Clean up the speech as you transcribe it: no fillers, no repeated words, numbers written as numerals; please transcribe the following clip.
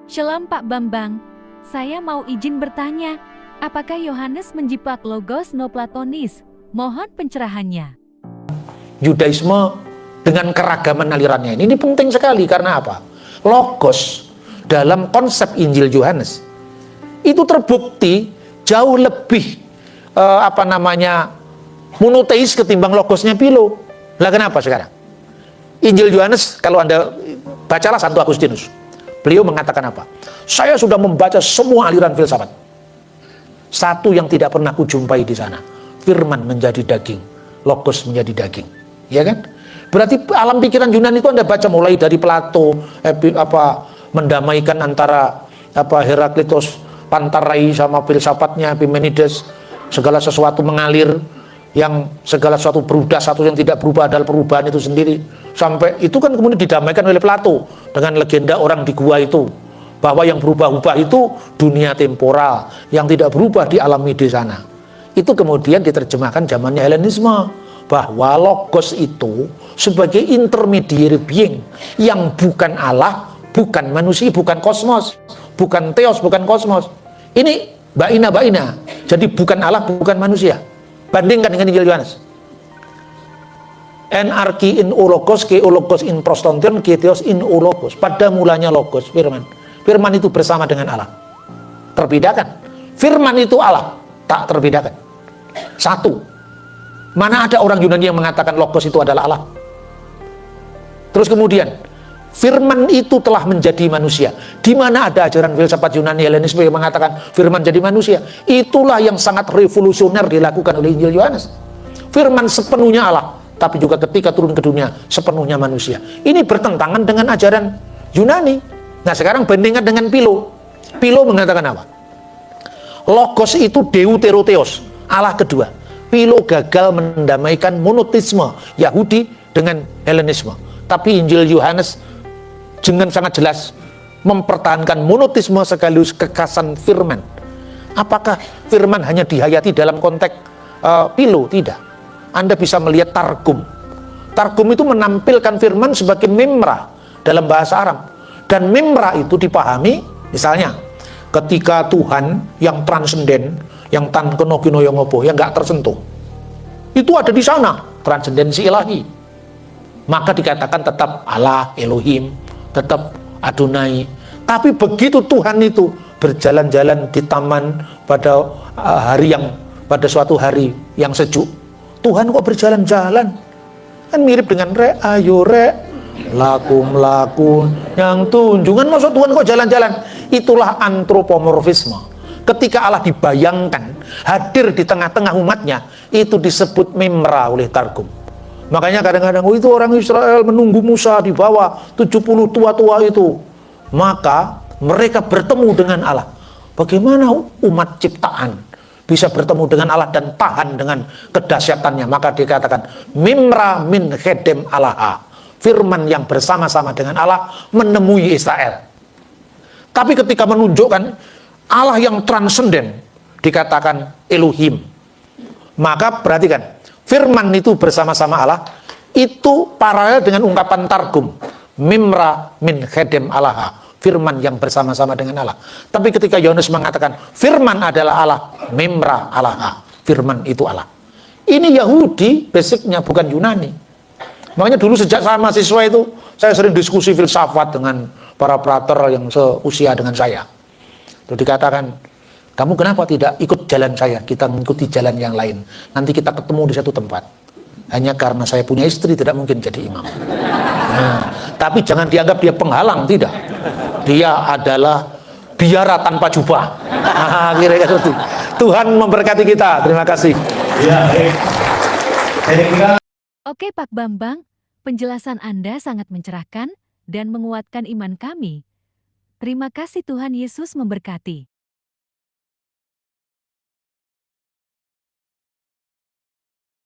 Shalom Pak Bambang, saya mau izin bertanya, apakah Yohanes menjiplak logos neoplatonis? Mohon pencerahannya. Yudaisme dengan keragaman alirannya ini penting sekali karena apa? Logos dalam konsep Injil Yohanes itu terbukti jauh lebih monoteis ketimbang logosnya Philo. Lah kenapa sekarang? Injil Yohanes kalau Anda bacalah Santo Agustinus. Beliau mengatakan apa? Saya sudah membaca semua aliran filsafat. Satu yang tidak pernah kujumpai di sana. Firman menjadi daging, logos menjadi daging. Ya kan? Berarti alam pikiran Yunani itu Anda baca mulai dari Plato, mendamaikan antara Heraklitus, Pantarai sama filsafatnya Epimenides, segala sesuatu mengalir, yang segala sesuatu berubah, satu yang tidak berubah adalah perubahan itu sendiri. Sampai itu kan kemudian didamaikan oleh Plato dengan legenda orang di gua itu, bahwa yang berubah-ubah itu dunia temporal, yang tidak berubah dialami di sana. Itu kemudian diterjemahkan zamannya Helenisme, bahwa logos itu sebagai intermediary being yang bukan Allah, bukan manusia, bukan kosmos, bukan theos, bukan kosmos. Ini baina, jadi bukan Allah, bukan manusia. Bandingkan dengan Injil Yohanes. Enarki in ologos, ke ologos in prostontion, ke theos in ologos. Pada mulanya logos, firman. Firman itu bersama dengan Allah. Terbedakan. Firman itu Allah, tak terbedakan. Satu. Mana ada orang Yunani yang mengatakan logos itu adalah Allah? Terus kemudian, firman itu telah menjadi manusia. Di mana ada ajaran filsafat Yunani Helenisme yang mengatakan firman jadi manusia? Itulah yang sangat revolusioner dilakukan oleh Injil Yohanes. Firman sepenuhnya Allah, tapi juga ketika turun ke dunia sepenuhnya manusia. Ini bertentangan dengan ajaran Yunani. Nah sekarang bandingkan dengan Philo. Philo mengatakan apa? Logos itu deuterotheos, Allah kedua. Philo gagal mendamaikan monoteisme Yahudi dengan Helenisme. Tapi Injil Yohanes dengan sangat jelas mempertahankan monoteisme sekaligus kekasan firman. Apakah firman hanya dihayati dalam konteks Philo? Tidak. Anda bisa melihat Targum. Targum itu menampilkan firman sebagai memra dalam bahasa Arab. Dan memra itu dipahami, misalnya, ketika Tuhan yang transenden, yang tan keno kino yang opo, yang nggak tersentuh, itu ada di sana, transendensi ilahi. Maka dikatakan tetap Allah, Elohim, tetap Adonai. Tapi begitu Tuhan itu berjalan-jalan di taman pada pada suatu hari yang sejuk, Tuhan kok berjalan-jalan? Kan mirip dengan ayo lakum yang tunjungan. Maksud Tuhan kok jalan-jalan? Itulah antropomorfisme. Ketika Allah dibayangkan hadir di tengah-tengah umatnya, itu disebut memra oleh Targum. Makanya kadang-kadang itu orang Israel menunggu Musa di bawah 70 tua-tua itu. Maka mereka bertemu dengan Allah. Bagaimana umat ciptaan bisa bertemu dengan Allah dan tahan dengan kedahsyatannya? Maka dikatakan mimra min khedem Allah. Firman yang bersama-sama dengan Allah menemui Israel. Tapi ketika menunjukkan Allah yang transenden, dikatakan Elohim. Maka perhatikan, firman itu bersama-sama Allah, itu paralel dengan ungkapan Targum. Mimra min khedem Allah. Firman yang bersama-sama dengan Allah. Tapi ketika Yohanes mengatakan, firman adalah Allah, mimra Allah. Firman itu Allah. Ini Yahudi, basicnya bukan Yunani. Makanya dulu sejak saya mahasiswa itu, saya sering diskusi filsafat dengan para prater yang seusia dengan saya. Terus dikatakan, kamu kenapa tidak ikut jalan saya? Kita mengikuti jalan yang lain. Nanti kita ketemu di satu tempat. Hanya karena saya punya istri tidak mungkin jadi imam. Nah, tapi jangan dianggap dia penghalang, tidak. Dia adalah biara tanpa jubah. Kira-kira seperti itu. Tuhan memberkati kita. Terima kasih. Ya, Oke Pak Bambang, penjelasan Anda sangat mencerahkan dan menguatkan iman kami. Terima kasih, Tuhan Yesus memberkati.